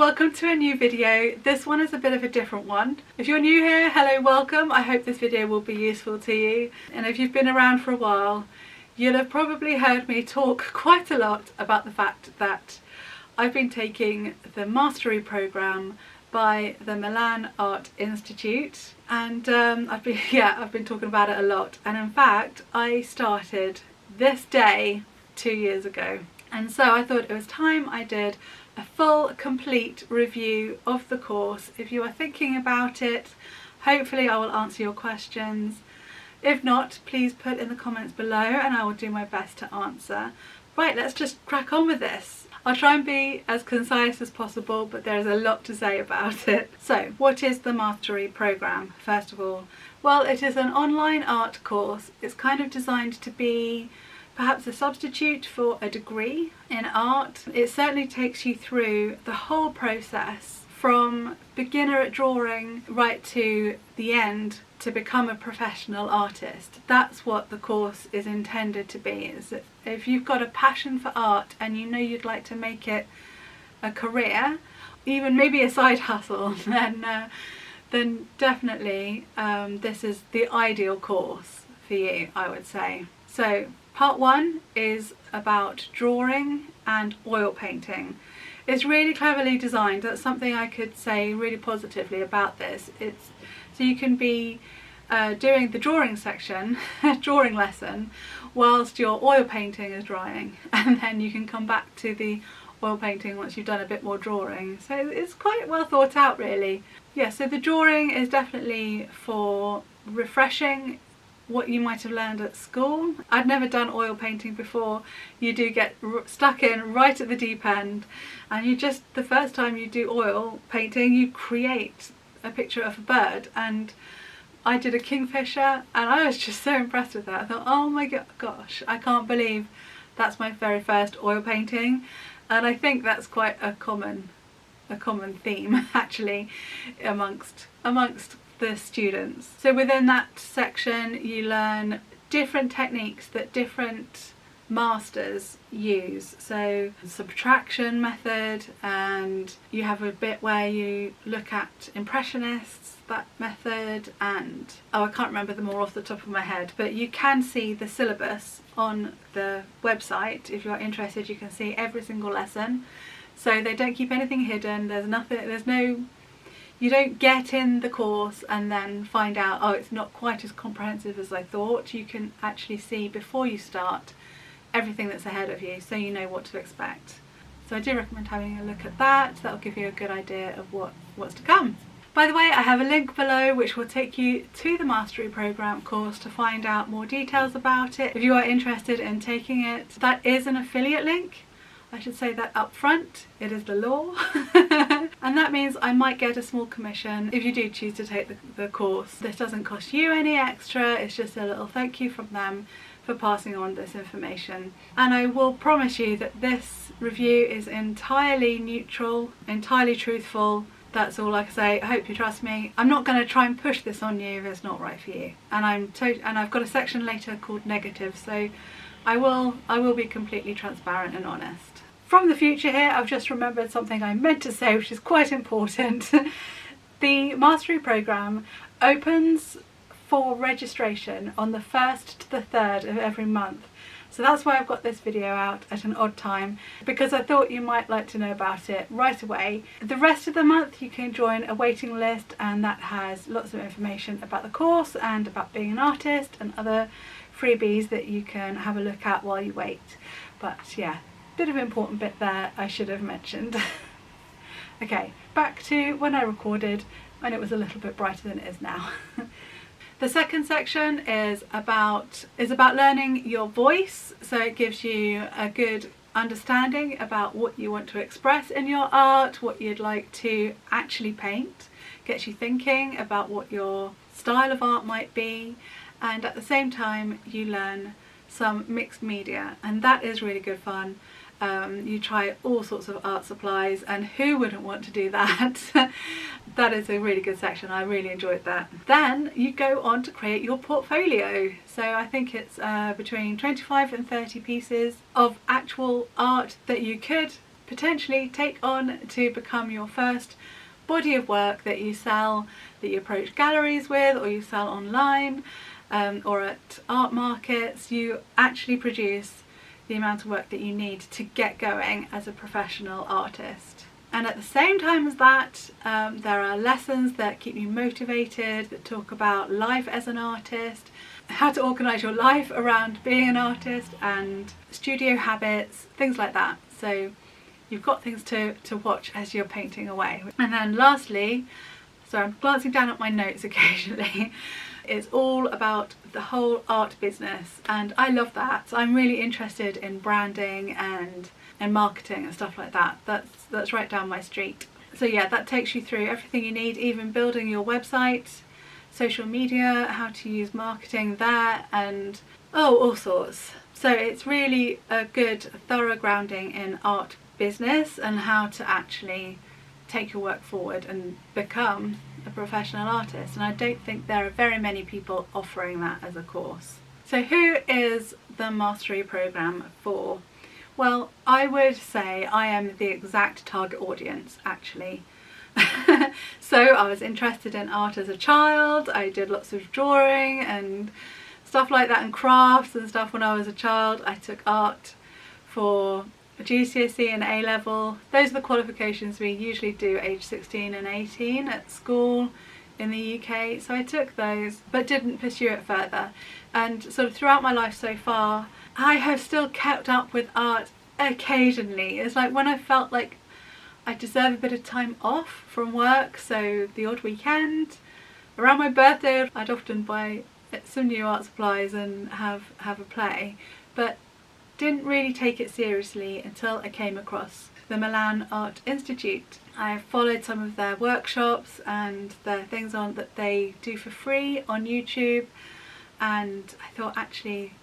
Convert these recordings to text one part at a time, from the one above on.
welcome to a new video. This one is a bit of a different one. If you're new here, hello, welcome. I hope this video will be useful to you. And if you've been around for a while, you'll have probably heard me talk quite a lot about the fact that I've been taking the mastery program by the Milan Art Institute, and I've been talking about it a lot. And in fact, I started this day 2 years ago, and so I thought it was time I did a full, complete review of the course. If you are thinking about it, hopefully I will answer your questions. If not, please put in the comments below and I will do my best to answer. Right, let's just crack on with this. I'll try and be as concise as possible, but there's a lot to say about it. So, what is the Mastery Programme, first of all? Well, it is an online art course. It's kind of designed to be perhaps a substitute for a degree in art. It certainly takes you through the whole process from beginner at drawing right to the end to become a professional artist. That's what the course is intended to be. Is that if you've got a passion for art and you know you'd like to make it a career, even maybe a side hustle, then definitely this is the ideal course for you, I would say. So part one is about drawing and oil painting. It's really cleverly designed. That's something I could say really positively about this. It's so you can be doing the drawing section, drawing lesson, whilst your oil painting is drying, and then you can come back to the oil painting once you've done a bit more drawing. So it's quite well thought out, really. Yeah, so the drawing is definitely for refreshing what you might have learned at school. I'd never done oil painting before. You do get stuck in right at the deep end, and you just, the first time you do oil painting, you create a picture of a bird, and I did a kingfisher and I was just so impressed with that. I thought, oh my gosh, I can't believe that's my very first oil painting. And I think that's quite a common theme actually amongst the students. So within that section you learn different techniques that different masters use. So subtraction method, and you have a bit where you look at impressionists, that method, and I can't remember them all off the top of my head, but you can see the syllabus on the website. If you're interested, you can see every single lesson. So they don't keep anything hidden. You don't get in the course and then find out, oh, it's not quite as comprehensive as I thought. You can actually see before you start everything that's ahead of you, so you know what to expect. So I do recommend having a look at that. That'll give you a good idea of what's to come. By the way, I have a link below which will take you to the Mastery Programme course to find out more details about it. If you are interested in taking it, that is an affiliate link. I should say that up front. It is the law. And that means I might get a small commission if you do choose to take the course. This doesn't cost you any extra, it's just a little thank you from them for passing on this information. And I will promise you that this review is entirely neutral, entirely truthful. That's all I can say. I hope you trust me. I'm not going to try and push this on you if it's not right for you. And I've got a section later called negative, so I will be completely transparent and honest. From the future here, I've just remembered something I meant to say, which is quite important. The Mastery Programme opens for registration on the 1st to the 3rd of every month. So that's why I've got this video out at an odd time, because I thought you might like to know about it right away. The rest of the month you can join a waiting list, and that has lots of information about the course and about being an artist and other freebies that you can have a look at while you wait. But yeah, bit of an important bit there I should have mentioned. Okay, back to when I recorded, when it was a little bit brighter than it is now. The second section is about learning your voice, so it gives you a good understanding about what you want to express in your art, what you'd like to actually paint, gets you thinking about what your style of art might be, and at the same time you learn some mixed media, and that is really good fun. You try all sorts of art supplies, and who wouldn't want to do that? That is a really good section. I really enjoyed that. Then you go on to create your portfolio. So I think it's between 25 and 30 pieces of actual art that you could potentially take on to become your first body of work that you sell, that you approach galleries with, or you sell online, or at art markets. You actually produce the amount of work that you need to get going as a professional artist. And at the same time as that, there are lessons that keep you motivated, that talk about life as an artist, how to organise your life around being an artist, and studio habits, things like that. So you've got things to watch as you're painting away. And then lastly, so I'm glancing down at my notes occasionally, it's all about the whole art business, and I love that. I'm really interested in branding and marketing and stuff like that. That's right down my street. So yeah, that takes you through everything you need, even building your website, social media, how to use marketing there, and all sorts. So it's really a good thorough grounding in art business and how to actually take your work forward and become a professional artist. And I don't think there are very many people offering that as a course. So who is the mastery program for? Well, I would say I am the exact target audience, actually. So I was interested in art as a child. I did lots of drawing and stuff like that, and crafts and stuff when I was a child. I took art for GCSE and A-level. Those are the qualifications we usually do age 16 and 18 at school in the UK. So I took those but didn't pursue it further. And sort of throughout my life so far, I have still kept up with art occasionally. It's like when I felt like I deserve a bit of time off from work, so the odd weekend. Around my birthday I'd often buy some new art supplies and have a play, but didn't really take it seriously until I came across the Milan Art Institute. I followed some of their workshops and their things on that they do for free on YouTube, and I thought, actually,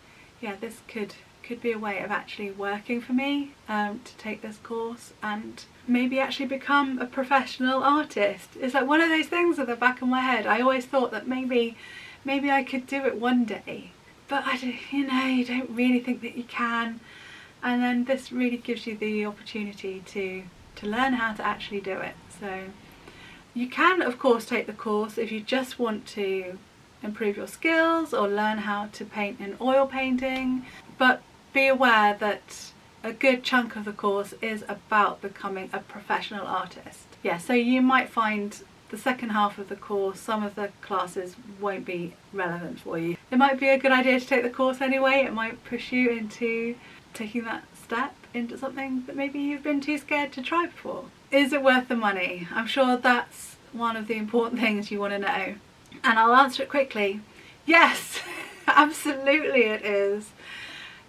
yeah, this could be a way of actually working for me, to take this course and maybe actually become a professional artist. It's like one of those things at the back of my head. I always thought that maybe I could do it one day, but you don't really think that you can. And then this really gives you the opportunity to learn how to actually do it. So you can, of course, take the course if you just want to improve your skills or learn how to paint in oil painting, but be aware that a good chunk of the course is about becoming a professional artist. Yeah, so you might find the second half of the course, some of the classes won't be relevant for you. It might be a good idea to take the course anyway. It might push you into taking that step into something that maybe you've been too scared to try before. Is it worth the money? I'm sure that's one of the important things you want to know. And I'll answer it quickly. Yes, absolutely it is.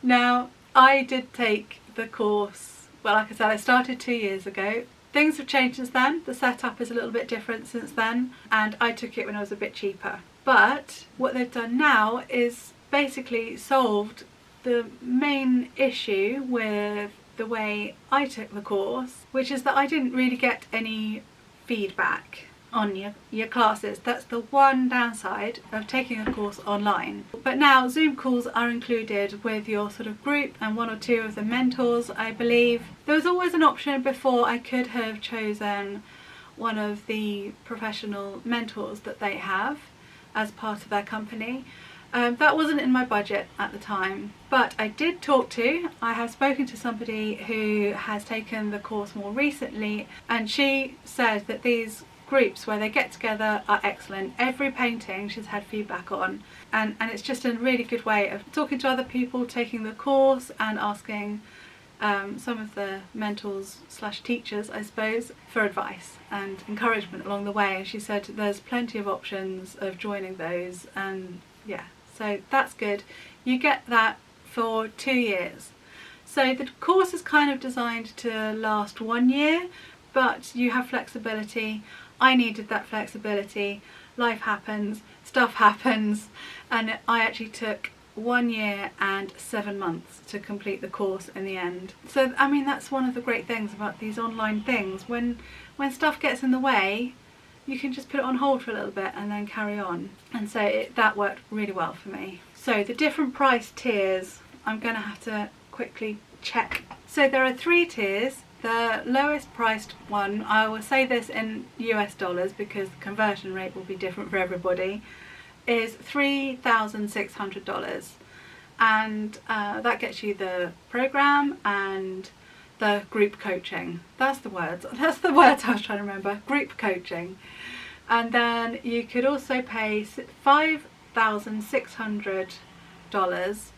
Now, I did take the course, well, like I said, I started 2 years ago. Things have changed since then. The setup is a little bit different since then, and I took it when I was a bit cheaper. But what they've done now is basically solved the main issue with the way I took the course, which is that I didn't really get any feedback on your classes. That's the one downside of taking a course online. But now Zoom calls are included with your sort of group and one or two of the mentors, I believe. There was always an option before. I could have chosen one of the professional mentors that they have as part of their company. That wasn't in my budget at the time, but I have spoken to somebody who has taken the course more recently, and she said that these groups where they get together are excellent. Every painting she's had feedback on, and it's just a really good way of talking to other people taking the course and asking some of the mentors / teachers, I suppose, for advice and encouragement along the way. And she said there's plenty of options of joining those, and yeah, so that's good. You get that for 2 years. So the course is kind of designed to last 1 year, but you have flexibility. I needed that flexibility. Life happens, stuff happens, and I actually took 1 year and 7 months to complete the course in the end. So I mean, that's one of the great things about these online things. When stuff gets in the way, you can just put it on hold for a little bit and then carry on. And so that worked really well for me. So the different price tiers, I'm going to have to quickly check. So there are 3 tiers. The lowest priced one, I will say this in US dollars because the conversion rate will be different for everybody, is $3,600. And that gets you the program and the group coaching. That's the words I was trying to remember. Group coaching. And then you could also pay $5,600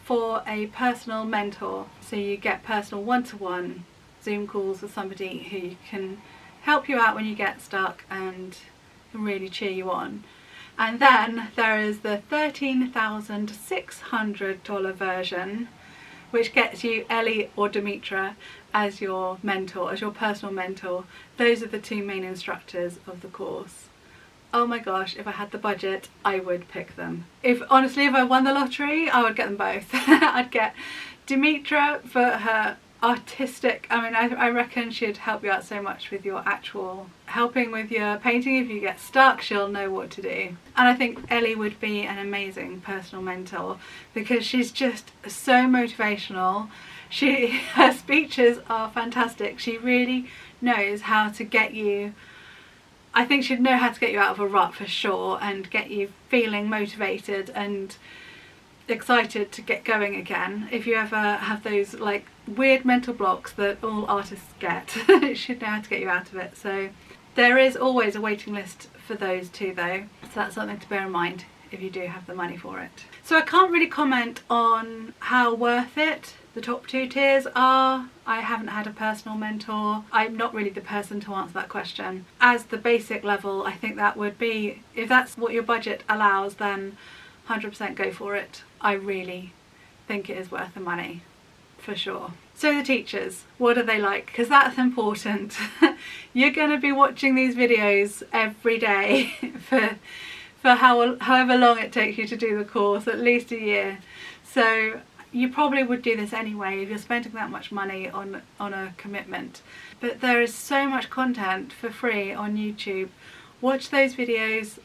for a personal mentor. So you get personal one-to-one Zoom calls with somebody who can help you out when you get stuck and can really cheer you on. And then there is the $13,600 version, which gets you Ellie or Dimitra as your mentor, as your personal mentor. Those are the two main instructors of the course. Oh my gosh, if I had the budget, I would pick them. Honestly, if I won the lottery, I would get them both. I'd get Dimitra for her artistic, I reckon she'd help you out so much with your actual helping with your painting. If you get stuck, she'll know what to do. And I think Ellie would be an amazing personal mentor because she's just so motivational. Her speeches are fantastic. She really knows how to get you, I think she'd know how to get you out of a rut for sure and get you feeling motivated and excited to get going again. If you ever have those like weird mental blocks that all artists get, she'd know how to get you out of it. So there is always a waiting list for those too though, so that's something to bear in mind if you do have the money for it. So I can't really comment on how worth it the top two tiers are. I haven't had a personal mentor. I'm not really the person to answer that question. As the basic level, I think that would be, if that's what your budget allows, then 100% go for it. I really think it is worth the money, for sure. So the teachers, what are they like? Because that's important. You're going to be watching these videos every day for however long it takes you to do the course, at least a year. So you probably would do this anyway if you're spending that much money on a commitment. But there is so much content for free on YouTube. Watch those videos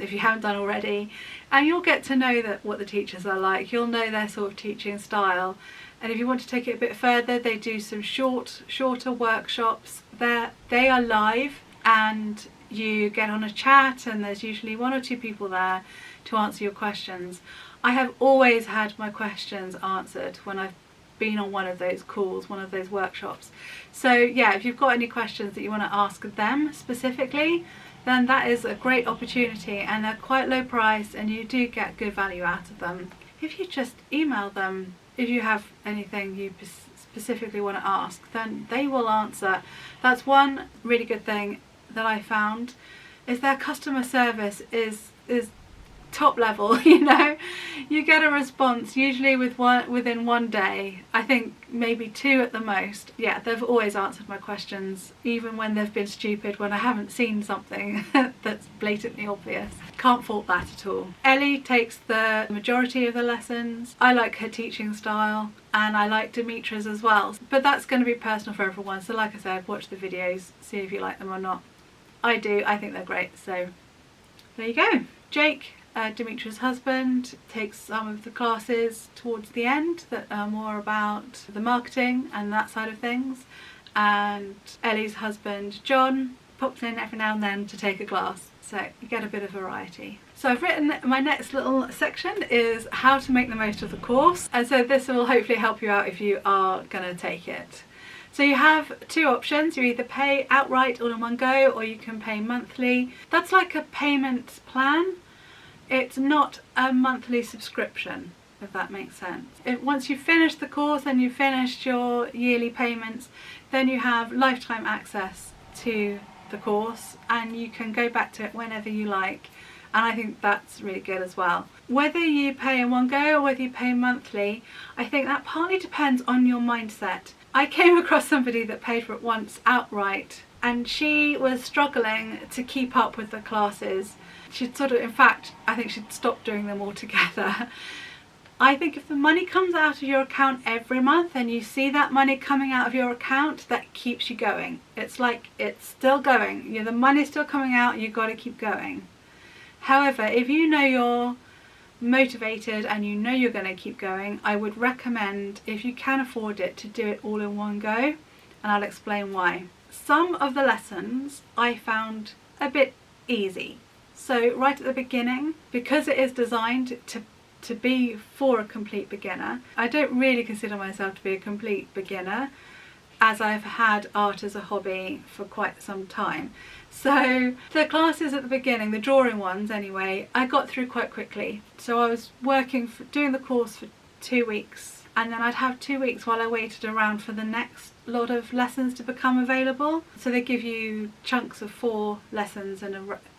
if you haven't done already, and you'll get to know what the teachers are like. You'll know their sort of teaching style, and if you want to take it a bit further, they do some shorter workshops. They are live, and you get on a chat, and there's usually one or two people there to answer your questions. I have always had my questions answered when I've been on one of those calls, one of those workshops. So yeah, if you've got any questions that you want to ask them specifically, then that is a great opportunity, and they're quite low price and you do get good value out of them. If you just email them, if you have anything you specifically want to ask, then they will answer. That's one really good thing that I found, is their customer service is top level. You know, you get a response usually within one day, I think maybe two at the most. Yeah, they've always answered my questions, even when they've been stupid, when I haven't seen something that's blatantly obvious. Can't fault that at all. Ellie takes the majority of the lessons. I like her teaching style, and I like Dimitra's as well, but that's going to be personal for everyone. So like I said, watch the videos, see if you like them or not. I do, I think they're great, so there you go. Jake, Dimitra's husband, takes some of the classes towards the end that are more about the marketing and that side of things, and Ellie's husband John pops in every now and then to take a class, so you get a bit of variety. So I've written my next little section is how to make the most of the course, and so this will hopefully help you out if you are going to take it. So you have two options. You either pay outright all in one go, or you can pay monthly. That's like a payment plan. It's not a monthly subscription, if that makes sense. Once you've finished the course and you've finished your yearly payments, then you have lifetime access to the course and you can go back to it whenever you like. And I think that's really good as well. Whether you pay in one go or whether you pay monthly, I think that partly depends on your mindset. I came across somebody that paid for it once outright, and she was struggling to keep up with the classes. She'd in fact, I think she'd stopped doing them altogether. I think if the money comes out of your account every month and you see that money coming out of your account, that keeps you going. It's like it's still going. The money's still coming out, you've got to keep going. However, if you know you're motivated and you know you're going to keep going, I would recommend, if you can afford it, to do it all in one go and I'll explain why. Some of the lessons I found a bit easy. So right at the beginning, because it is designed to be for a complete beginner, I don't really consider myself to be a complete beginner, as I've had art as a hobby for quite some time. So the classes at the beginning, the drawing ones anyway, I got through quite quickly. So I was doing the course for 2 weeks, and then I'd have 2 weeks while I waited around for the next lot of lessons to become available. So they give you chunks of 4 lessons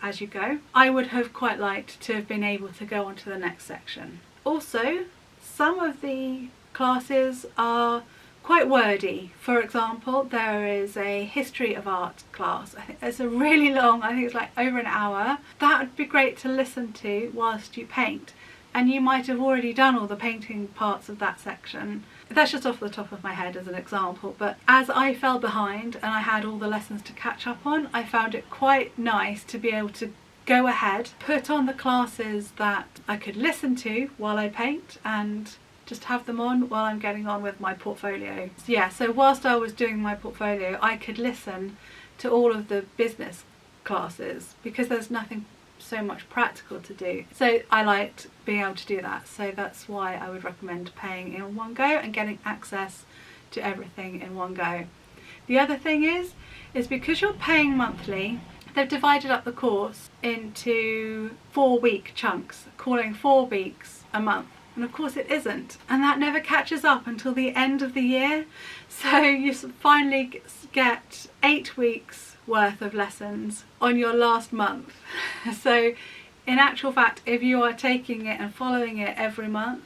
as you go. I would have quite liked to have been able to go on to the next section. Also, some of the classes are quite wordy. For example, there is a history of art class. I think it's a really long, I think it's like over an hour. That would be great to listen to whilst you paint, and you might have already done all the painting parts of that section. That's just off the top of my head as an example, but as I fell behind and I had all the lessons to catch up on, I found it quite nice to be able to go ahead, put on the classes that I could listen to while I paint, and just have them on while I'm getting on with my portfolio. Yeah, so whilst I was doing my portfolio, I could listen to all of the business classes because there's nothing so much practical to do. So I liked being able to do that. So that's why I would recommend paying in one go and getting access to everything in one go. The other thing is because you're paying monthly, they've divided up the course into 4-week chunks, calling 4 weeks a month. And of course it isn't, and that never catches up until the end of the year. So you finally get 8 weeks worth of lessons on your last month. So in actual fact, if you are taking it and following it every month,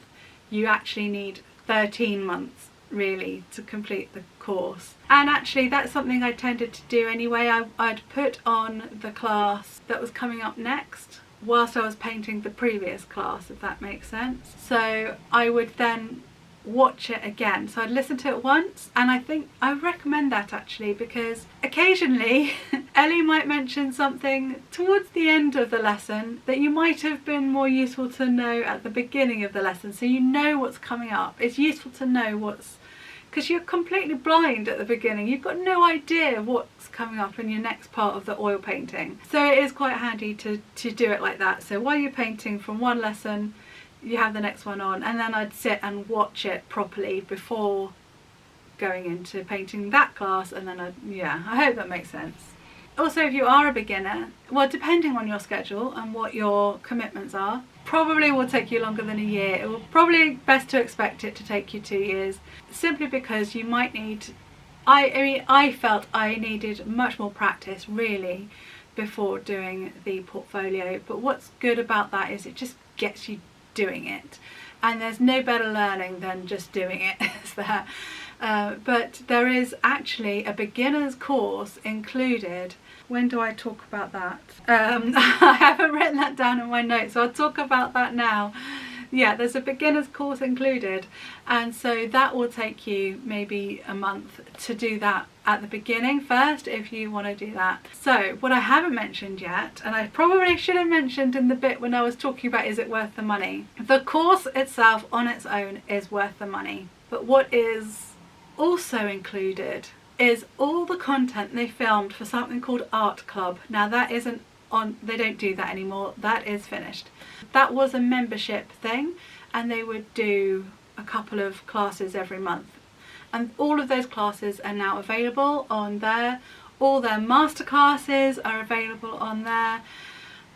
you actually need 13 months really to complete the course. And actually that's something I tended to do anyway. I'd put on the class that was coming up next whilst I was painting the previous class, if that makes sense. So I would then watch it again. So I'd listen to it once, and I think I recommend that actually, because occasionally Ellie might mention something towards the end of the lesson that you might have been more useful to know at the beginning of the lesson, so you know what's coming up. It's useful to know because you're completely blind at the beginning. You've got no idea what's coming up in your next part of the oil painting. So it is quite handy to do it like that. So while you're painting from one lesson, you have the next one on, and then I'd sit and watch it properly before going into painting that class, and then I hope that makes sense. Also, if you are a beginner, well, depending on your schedule and what your commitments are, probably will take you longer than a year. It will probably best to expect it to take you 2 years, simply because you might need, I felt I needed much more practice really before doing the portfolio. But what's good about that is it just gets you doing it, and there's no better learning than just doing it, is there? But there is actually a beginner's course included. When do I talk about that? I haven't written that down in my notes, so I'll talk about that now. Yeah, there's a beginner's course included, and so that will take you maybe a month to do that at the beginning first, if you want to do that. So what I haven't mentioned yet, and I probably should have mentioned in the bit when I was talking about is it worth the money, the course itself on its own is worth the money, but what is also included is all the content they filmed for something called Art Club. Now that isn't on, they don't do that anymore, that is finished. That was a membership thing, and they would do a couple of classes every month, and all of those classes are now available on there. All their master classes are available on there.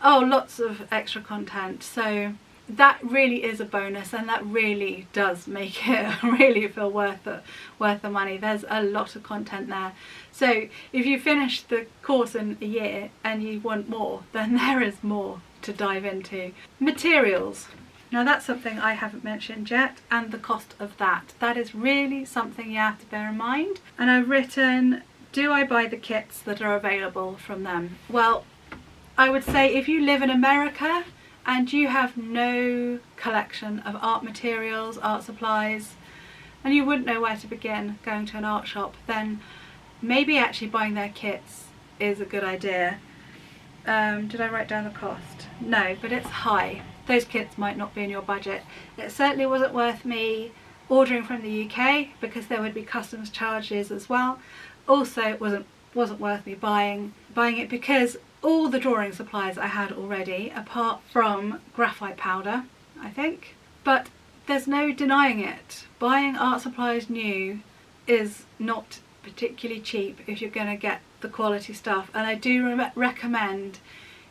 Oh, lots of extra content. So that really is a bonus, and that really does make it really feel worth the money. There's a lot of content there. So if you finish the course in a year and you want more, then there is more to dive into. Materials. Now that's something I haven't mentioned yet, and the cost of that. That is really something you have to bear in mind. And I've written, do I buy the kits that are available from them? Well, I would say if you live in America and you have no collection of art materials, art supplies, and you wouldn't know where to begin going to an art shop, then maybe actually buying their kits is a good idea. Did I write down the cost? No, but it's high. Those kits might not be in your budget. It certainly wasn't worth me ordering from the UK because there would be customs charges as well. Also, it wasn't worth me buying it, because all the drawing supplies I had already, apart from graphite powder, I think. But there's no denying it. Buying art supplies new is not particularly cheap if you're going to get the quality stuff, and I do recommend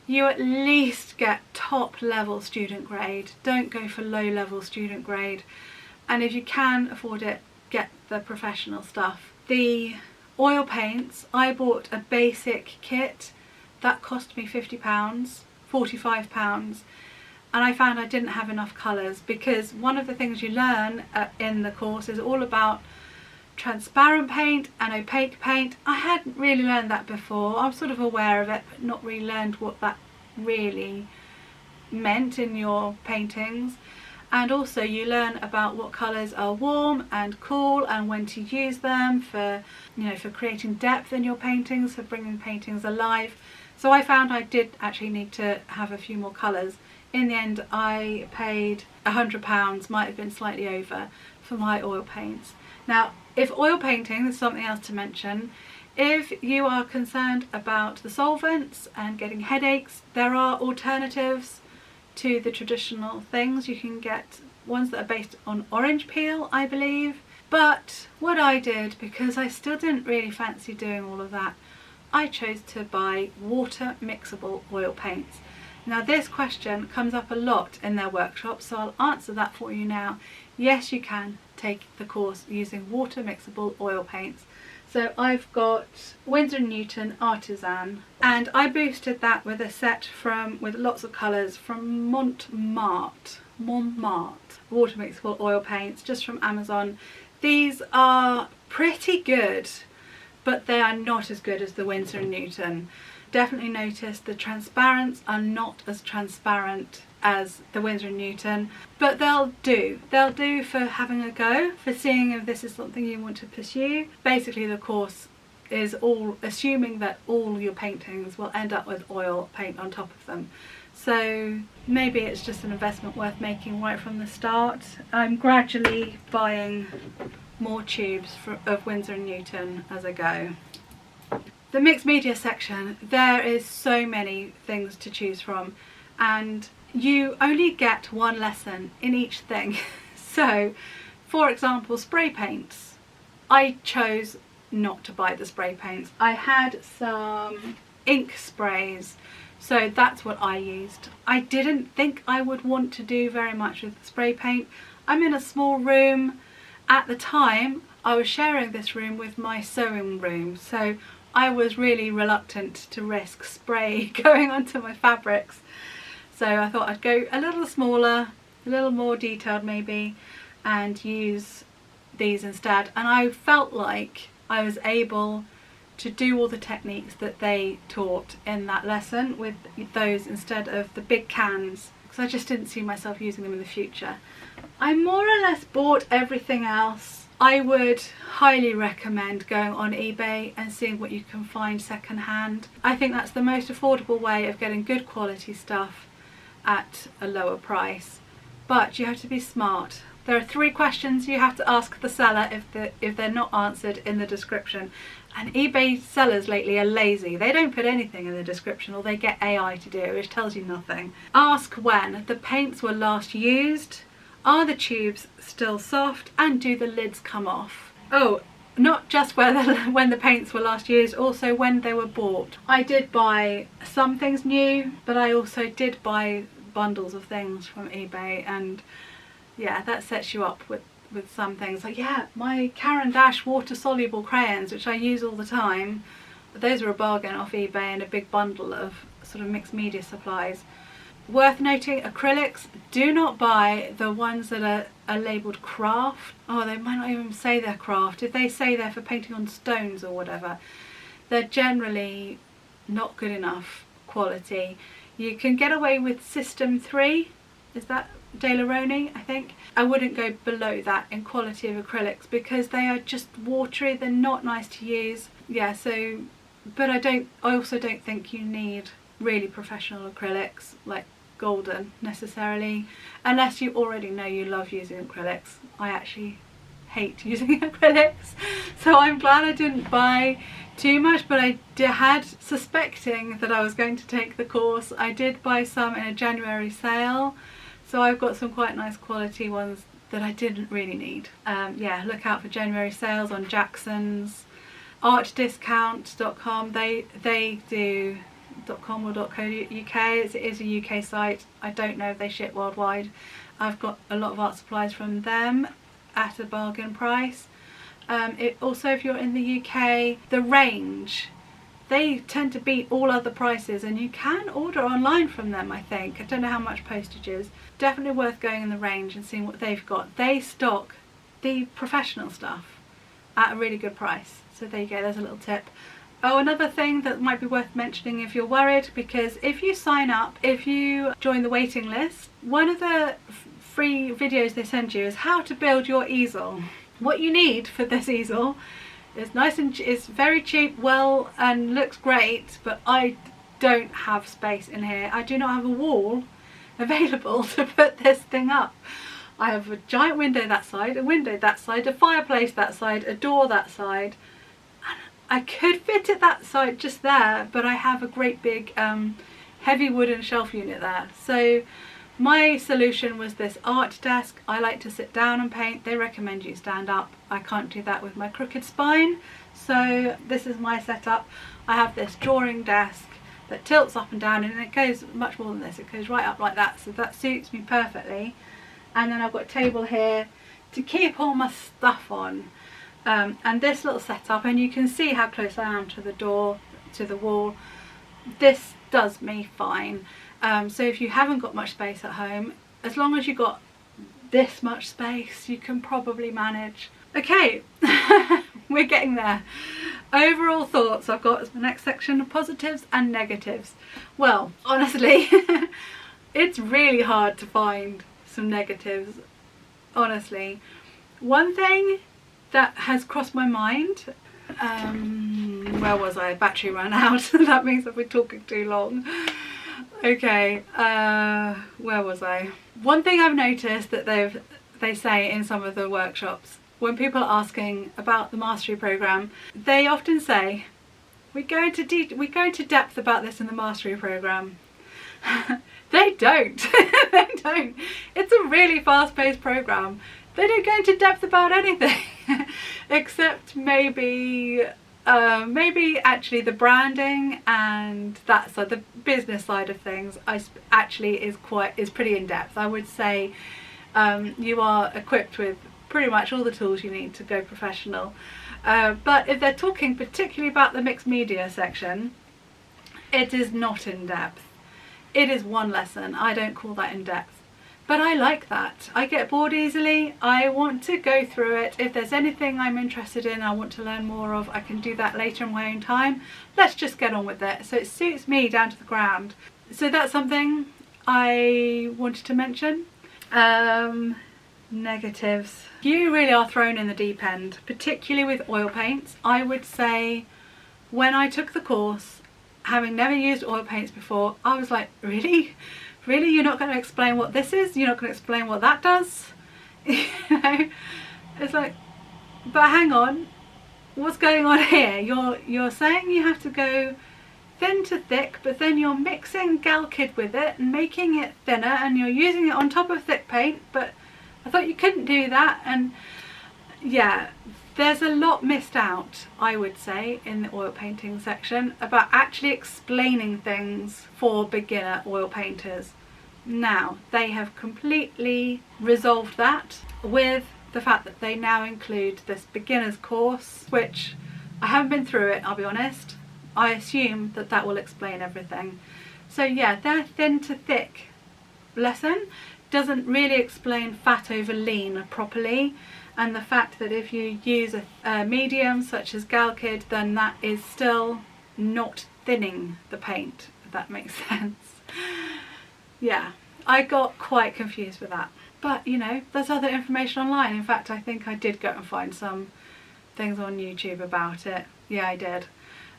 you at least get top level student grade. Don't go for low level student grade, and if you can afford it, get the professional stuff. The oil paints, I bought a basic kit that cost me £50, £45, and I found I didn't have enough colours, because one of the things you learn in the course is all about transparent paint and opaque paint. I hadn't really learned that before. I was sort of aware of it, but not really learned what that really meant in your paintings. And also you learn about what colours are warm and cool, and when to use them for, you know, for creating depth in your paintings, for bringing paintings alive. So I found I did actually need to have a few more colours. In the end I paid £100, might have been slightly over, for my oil paints. Now, if oil painting, there's something else to mention. If you are concerned about the solvents and getting headaches, there are alternatives to the traditional things. You can get ones that are based on orange peel, I believe. But what I did, because I still didn't really fancy doing all of that, I chose to buy water mixable oil paints. Now this question comes up a lot in their workshops, so I'll answer that for you now. Yes, you can take the course using water mixable oil paints. So I've got Winsor & Newton Artisan, and I boosted that with a set with lots of colours from Montmartre water mixable oil paints, just from Amazon. These are pretty good, but they are not as good as the Winsor & Newton. Definitely notice the transparents are not as transparent as the Winsor & Newton, but they'll do for having a go, for seeing if this is something you want to pursue. Basically the course is all assuming that all your paintings will end up with oil paint on top of them, so maybe it's just an investment worth making right from the start. I'm gradually buying more tubes of Winsor & Newton as I go. The mixed media section, there is so many things to choose from, and you only get one lesson in each thing. So, for example, spray paints. I chose not to buy the spray paints. I had some ink sprays, so that's what I used. I didn't think I would want to do very much with spray paint. I'm in a small room. At the time, I was sharing this room with my sewing room, so I was really reluctant to risk spray going onto my fabrics. So I thought I'd go a little smaller, a little more detailed maybe, and use these instead. And I felt like I was able to do all the techniques that they taught in that lesson with those instead of the big cans, because I just didn't see myself using them in the future. I more or less bought everything else. I would highly recommend going on eBay and seeing what you can find secondhand. I think that's the most affordable way of getting good quality stuff at a lower price, but you have to be smart. There are 3 questions you have to ask the seller if they're not answered in the description, and eBay sellers lately are lazy. They don't put anything in the description, or they get AI to do it, which tells you nothing. Ask when the paints were last used, are the tubes still soft, and do the lids come off. Oh, not just when the paints were last used, also when they were bought. I did buy some things new, but I also did buy bundles of things from eBay, and yeah, that sets you up with some things. Like, yeah, my Caran d'Ache water soluble crayons, which I use all the time, those were a bargain off eBay, and a big bundle of sort of mixed media supplies. Worth noting, acrylics, do not buy the ones that are labelled craft. Oh, they might not even say they're craft. If they say they're for painting on stones or whatever, they're generally not good enough quality. You can get away with System 3, is that Daleroni, I think. I wouldn't go below that in quality of acrylics, because they are just watery, they're not nice to use. Yeah, so, but I also don't think you need really professional acrylics like golden necessarily, unless you already know you love using acrylics. I actually hate using acrylics, so I'm glad I didn't buy too much, but I had, suspecting that I was going to take the course, I did buy some in a January sale, so I've got some quite nice quality ones that I didn't really need. Yeah, look out for January sales on Jackson's, artdiscount.com, they do .com or .co.uk, it is a UK site. I don't know if they ship worldwide. I've got a lot of art supplies from them at a bargain price. Also, if you're in the UK, the range, they tend to beat all other prices, and you can order online from them, I think. I don't know how much postage is. Definitely worth going in the range and seeing what they've got. They stock the professional stuff at a really good price. So there you go, there's a little tip. Oh, another thing that might be worth mentioning if you're worried, because if you sign up, if you join the waiting list, one of the free videos they send you is how to build your easel. What you need for this easel is nice and it's very cheap, well, and looks great, but I don't have space in here. I do not have a wall available to put this thing up. I have a giant window that side, a window that side, a fireplace that side, a door that side. I could fit it that side just there, but I have a great big heavy wooden shelf unit there. So my solution was this art desk. I like to sit down and paint. They recommend you stand up. I can't do that with my crooked spine. So this is my setup. I have this drawing desk that tilts up and down, and it goes much more than this. It goes right up like that. So that suits me perfectly. And then I've got a table here to keep all my stuff on. And this little setup, and you can see how close I am to the door, to the wall. This does me fine. So if you haven't got much space at home, as long as you've got this much space, you can probably manage. Okay, we're getting there. Overall thoughts, I've got the next section of positives and negatives. Well, honestly, it's really hard to find some negatives, honestly. One thing that has crossed my mind, where was I? Battery ran out. That means I've been talking too long. Okay, where was I? One thing I've noticed that they say in some of the workshops, when people are asking about the mastery program, they often say, we go into depth about this in the mastery program. They don't. They don't. It's a really fast-paced program. They don't go into depth about anything except maybe actually the branding and that side, the business side of things. Actually is pretty in depth. I would say you are equipped with pretty much all the tools you need to go professional. But if they're talking particularly about the mixed media section, it is not in depth. It is one lesson. I don't call that in depth. But I like that. I get bored easily. I want to go through it. If there's anything I'm interested in, I want to learn more of, I can do that later in my own time. Let's just get on with it. So it suits me down to the ground. So that's something I wanted to mention. Negatives. You really are thrown in the deep end, particularly with oil paints. I would say when I took the course, having never used oil paints before, I was like, really? Really? You're not going to explain what this is? You're not going to explain what that does? You know? It's like, but hang on, what's going on here? You're saying you have to go thin to thick, but then you're mixing Galkid with it and making it thinner, and you're using it on top of thick paint, but I thought you couldn't do that. And yeah, there's a lot missed out, I would say, in the oil painting section about actually explaining things for beginner oil painters. Now, they have completely resolved that with the fact that they now include this beginner's course, which I haven't been through it, I'll be honest. I assume that that will explain everything. So yeah, their thin to thick lesson doesn't really explain fat over lean properly, and the fact that if you use a medium such as Galkid, then that is still not thinning the paint, if that makes sense. Yeah, I got quite confused with that. But you know, there's other information online. In fact, I think I did go and find some things on YouTube about it. Yeah, I did.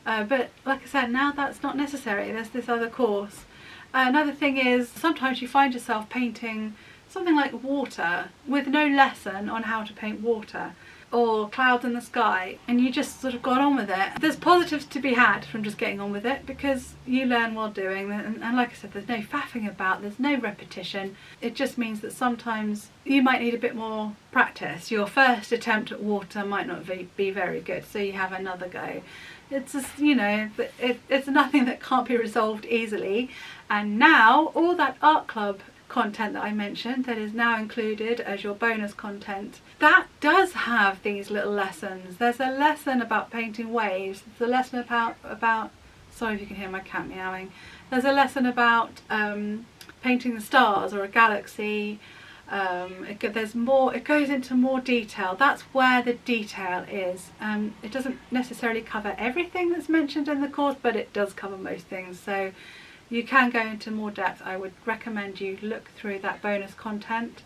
But like I said, now that's not necessary. There's this other course. Another thing is, sometimes you find yourself painting something like water with no lesson on how to paint water, or clouds in the sky, and you just sort of got on with it. There's positives to be had from just getting on with it, because you learn while doing it, and like I said, there's no faffing about, there's no repetition. It just means that sometimes you might need a bit more practice. Your first attempt at water might not be very good, so you have another go. It's just, you know, it's nothing that can't be resolved easily. And now all that art club content that I mentioned, that is now included as your bonus content, that does have these little lessons. There's a lesson about painting waves, there's a lesson about sorry if you can hear my cat meowing, there's a lesson about painting the stars or a galaxy. There's more, it goes into more detail. That's where the detail is. It doesn't necessarily cover everything that's mentioned in the course, but it does cover most things, so you can go into more depth. I would recommend you look through that bonus content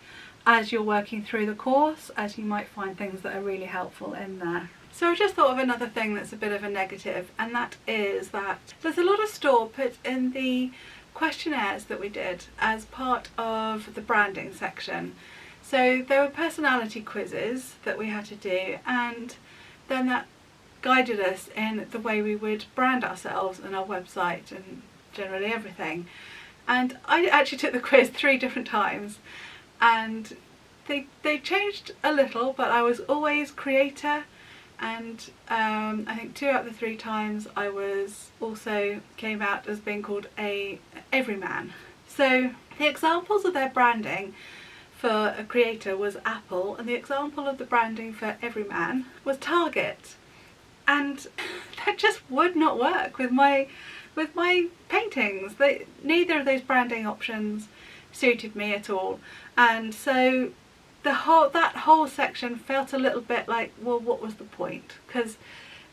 as you're working through the course, as you might find things that are really helpful in there. So I just thought of another thing that's a bit of a negative, and that is that there's a lot of store put in the questionnaires that we did as part of the branding section. So there were personality quizzes that we had to do, and then that guided us in the way we would brand ourselves and our website and generally everything. And I actually took the quiz 3 different times, and they changed a little, but I was always creator, and I think 2 out of the 3 times I was also came out as being called a everyman. So the examples of their branding for a creator was Apple, and the example of the branding for everyman was Target, and that just would not work with my paintings. Neither of those branding options suited me at all, and so that whole section felt a little bit like, well, what was the point? Because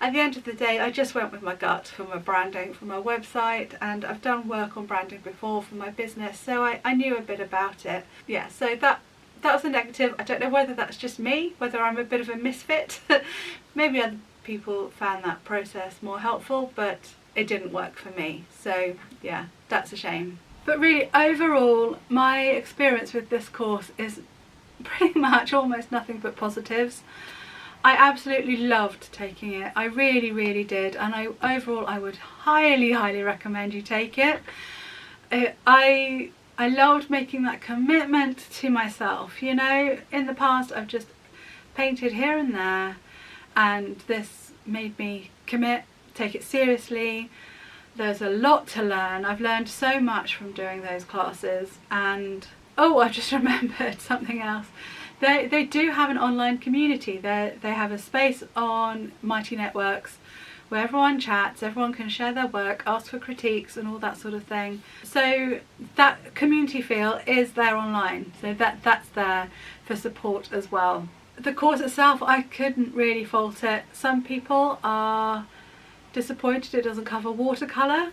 at the end of the day, I just went with my gut for my branding, for my website, and I've done work on branding before for my business, so I knew a bit about it. Yeah, so that was a negative. I don't know whether that's just me, whether I'm a bit of a misfit. Maybe other people found that process more helpful, but it didn't work for me, so yeah, that's a shame. But really, overall, my experience with this course is pretty much almost nothing but positives. I absolutely loved taking it. I really, really did, and overall I would highly recommend you take it. I loved making that commitment to myself. You know, in the past I've just painted here and there, and this made me commit, take it seriously. There's a lot to learn. I've learned so much from doing those classes, and oh, I just remembered something else. They do have an online community. They have a space on Mighty Networks where everyone chats, everyone can share their work, ask for critiques and all that sort of thing. So that community feel is there online, so that's there for support as well. The course itself, I couldn't really fault it. Some people are disappointed it doesn't cover watercolour.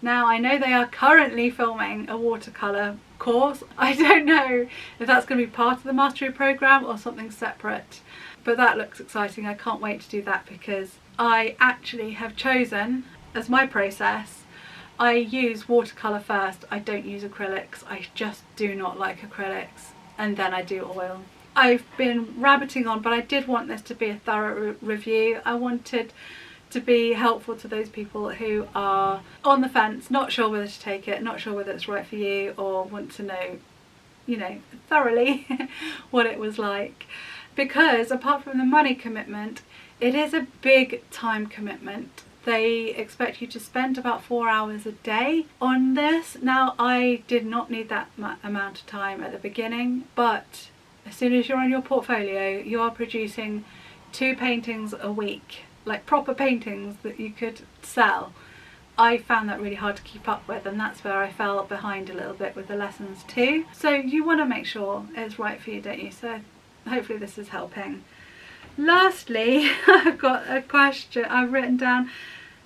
Now, I know they are currently filming a watercolour course. I don't know if that's going to be part of the mastery programme or something separate, but that looks exciting. I can't wait to do that, because I actually have chosen as my process, I use watercolour first. I don't use acrylics. I just do not like acrylics, and then I do oil. I've been rabbiting on, but I did want this to be a thorough review. I wanted to be helpful to those people who are on the fence, not sure whether to take it, not sure whether it's right for you, or want to know, you know, thoroughly what it was like. Because apart from the money commitment, it is a big time commitment. They expect you to spend about 4 hours a day on this. Now, I did not need that amount of time at the beginning, but as soon as you're on your portfolio, you are producing 2 paintings a week, like proper paintings that you could sell. I found that really hard to keep up with, and that's where I fell behind a little bit with the lessons too. So you want to make sure it's right for you, don't you? So hopefully this is helping. Lastly, I've got a question I've written down.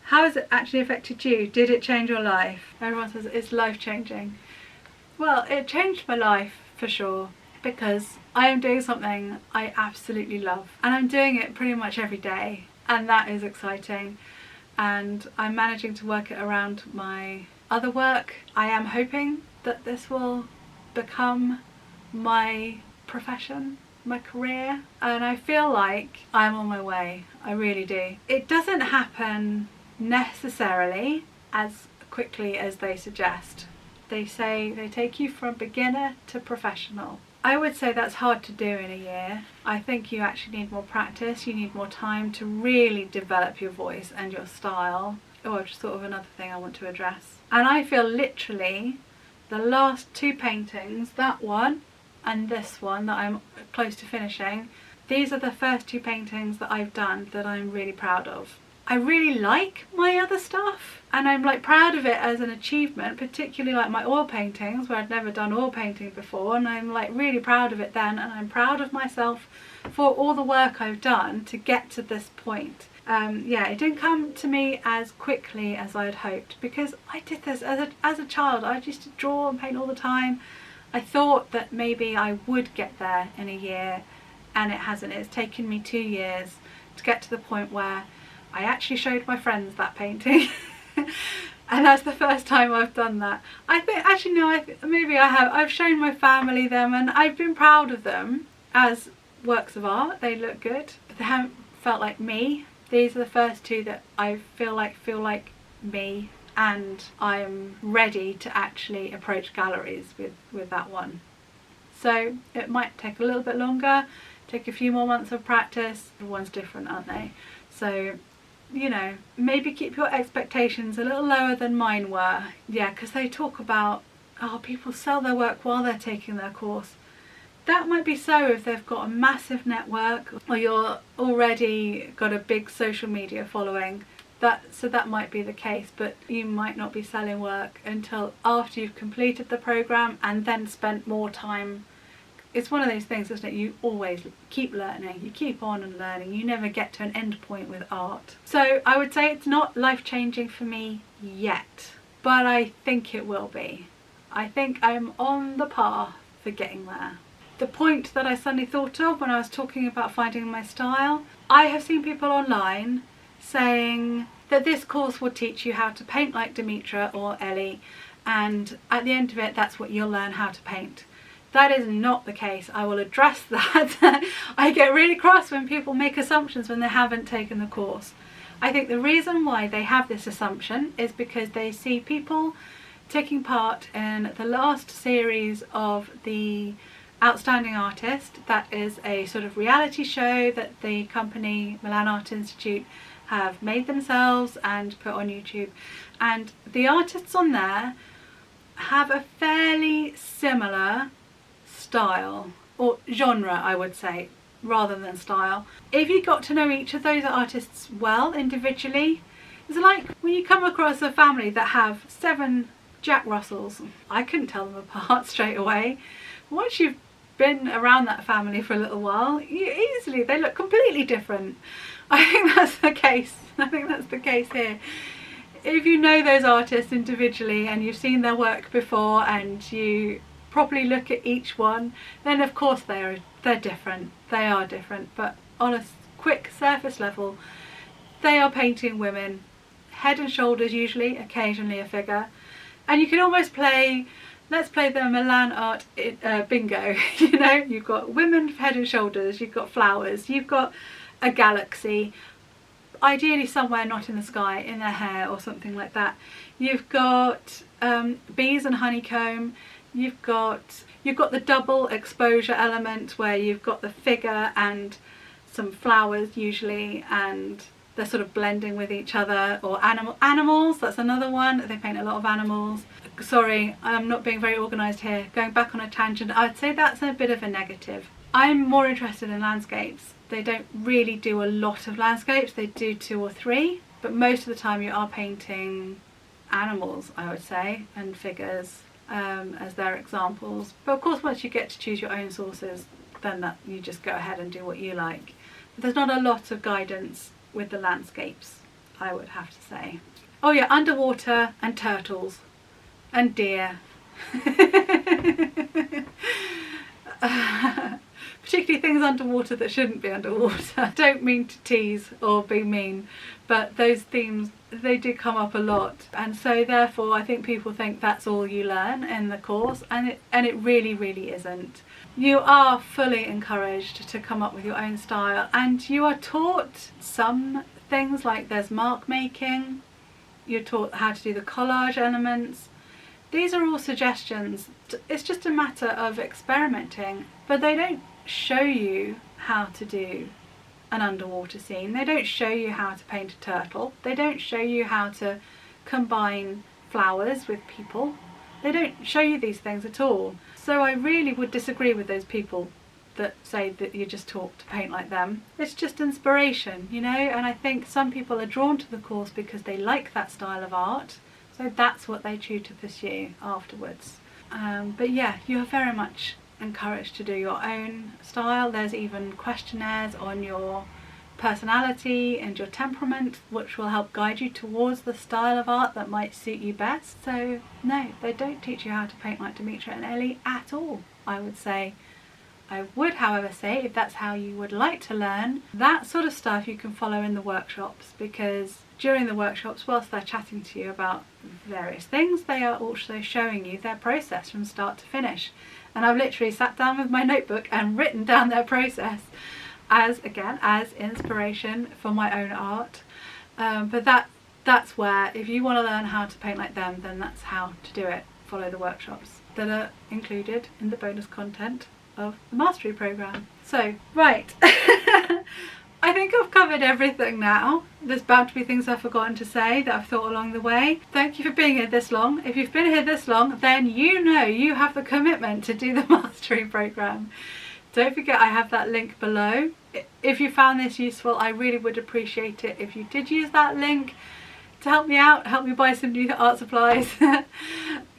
How has it actually affected you? Did it change your life? Everyone says it's life-changing. Well, it changed my life for sure, because I am doing something I absolutely love, and I'm doing it pretty much every day, and that is exciting. And I'm managing to work it around my other work. I am hoping that this will become my profession, my career, and I feel like I'm on my way. I really do. It doesn't happen necessarily as quickly as they suggest. They say they take you from beginner to professional. I would say that's hard to do in a year. I think you actually need more practice, you need more time to really develop your voice and your style. Oh, I've just thought of another thing I want to address. And I feel literally the last 2 paintings, that one and this one that I'm close to finishing, these are the first 2 paintings that I've done that I'm really proud of. I really like my other stuff and I'm like proud of it as an achievement, particularly like my oil paintings where I'd never done oil painting before, and I'm like really proud of it then, and I'm proud of myself for all the work I've done to get to this point. Yeah, it didn't come to me as quickly as I'd hoped, because I did this as a child. I used to draw and paint all the time. I thought that maybe I would get there in a year, and it hasn't. It's taken me 2 years to get to the point where I actually showed my friends that painting. And that's the first time I've done that. I think, actually no, maybe I have. I've shown my family them and I've been proud of them as works of art. They look good, but they haven't felt like me. These are the first 2 that I feel like me, and I'm ready to actually approach galleries with that one. So it might take a little bit longer, take a few more months of practice. Everyone's different, aren't they? So, you know, maybe keep your expectations a little lower than mine were. Yeah, because they talk about, oh, people sell their work while they're taking their course. That might be so if they've got a massive network or you're already got a big social media following. So that might be the case, but you might not be selling work until after you've completed the program and then spent more time. It's one of those things, isn't it? You always keep learning, you keep on and learning, you never get to an end point with art. So I would say it's not life-changing for me yet, but I think it will be. I think I'm on the path for getting there. The point that I suddenly thought of when I was talking about finding my style, I have seen people online saying that this course will teach you how to paint like Dimitra or Ellie, and at the end of it that's what you'll learn how to paint. That is not the case. I will address that. I get really cross when people make assumptions when they haven't taken the course. I think the reason why they have this assumption is because they see people taking part in the last series of the Outstanding Artist. That is a sort of reality show that the company Milan Art Institute have made themselves and put on YouTube. And the artists on there have a fairly similar style, or genre I would say, rather than style. If you got to know each of those artists well individually, it's like when you come across a family that have 7 Jack Russells. I couldn't tell them apart straight away. Once you've been around that family for a little while, they look completely different. I think that's the case. I think that's the case here. If you know those artists individually and you've seen their work before and you properly look at each one, then of course they're different. They are different, but on a quick surface level, they are painting women, head and shoulders usually, occasionally a figure, and you can almost play, let's play the Milan Art bingo. You know, you've got women head and shoulders, you've got flowers, you've got a galaxy, ideally somewhere not in the sky, in their hair or something like that. You've got bees and honeycomb. You've got the double exposure element where you've got the figure and some flowers usually, and they're sort of blending with each other. Or animals, that's another one. They paint a lot of animals. Sorry, I'm not being very organised here. Going back on a tangent, I'd say that's a bit of a negative. I'm more interested in landscapes. They don't really do a lot of landscapes. They do 2 or 3, but most of the time you are painting animals, I would say, and figures as their examples. But of course, once you get to choose your own sources, then that you just go ahead and do what you like. But there's not a lot of guidance with the landscapes, I would have to say. Oh yeah, underwater and turtles and deer. particularly things underwater that shouldn't be underwater. I don't mean to tease or be mean, but those themes, they do come up a lot, and so therefore I think people think that's all you learn in the course, and it really isn't. You are fully encouraged to come up with your own style, and you are taught some things, like there's mark making, you're taught how to do the collage elements. These are all suggestions. It's just a matter of experimenting, but they don't show you how to do an underwater scene. They don't show you how to paint a turtle. They don't show you how to combine flowers with people. They don't show you these things at all. So I really would disagree with those people that say that you're just taught to paint like them. It's just inspiration, you know, and I think some people are drawn to the course because they like that style of art, so that's what they choose to pursue afterwards. But yeah, you're very much encouraged to do your own style. There's even questionnaires on your personality and your temperament, which will help guide you towards the style of art that might suit you best. So no, they don't teach you how to paint like Dimitra and Ellie at all, I would say. I would, however, say if that's how you would like to learn, that sort of stuff you can follow in the workshops, because during the workshops, whilst they're chatting to you about various things, they are also showing you their process from start to finish. And I've literally sat down with my notebook and written down their process as inspiration for my own art. But that's where, if you want to learn how to paint like them, then that's how to do it. Follow the workshops that are included in the bonus content of the mastery program. So, right. I think I've covered everything now. There's bound to be things I've forgotten to say that I've thought along the way. Thank you for being here this long. If you've been here this long, then you know you have the commitment to do the mastery program. Don't forget, I have that link below. If you found this useful, I really would appreciate it if you did use that link to help me out, help me buy some new art supplies.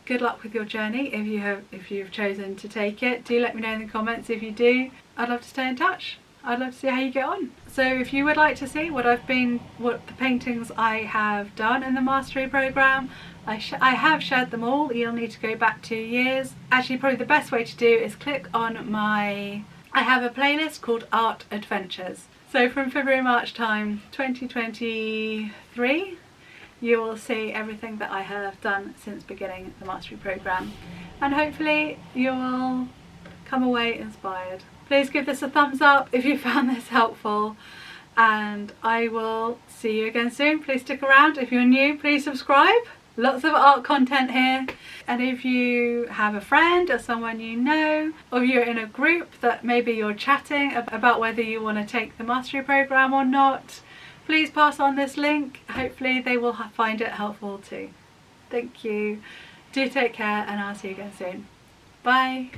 Good luck with your journey if you've chosen to take it. Do let me know in the comments if you do. I'd love to stay in touch. I'd love to see how you get on. So if you would like to see what the paintings I have done in the mastery program, I have shared them all. You'll need to go back 2 years. Actually, probably the best way to do is click on I have a playlist called Art Adventures. So from February-March time 2023, you will see everything that I have done since beginning the mastery program, and hopefully you will come away inspired. Please give this a thumbs up if you found this helpful, and I will see you again soon. Please stick around. If you're new, please subscribe. Lots of art content here. And if you have a friend or someone you know, or you're in a group that maybe you're chatting about whether you want to take the mastery program or not, please pass on this link. Hopefully they will find it helpful too. Thank you. Do take care, and I'll see you again soon. Bye.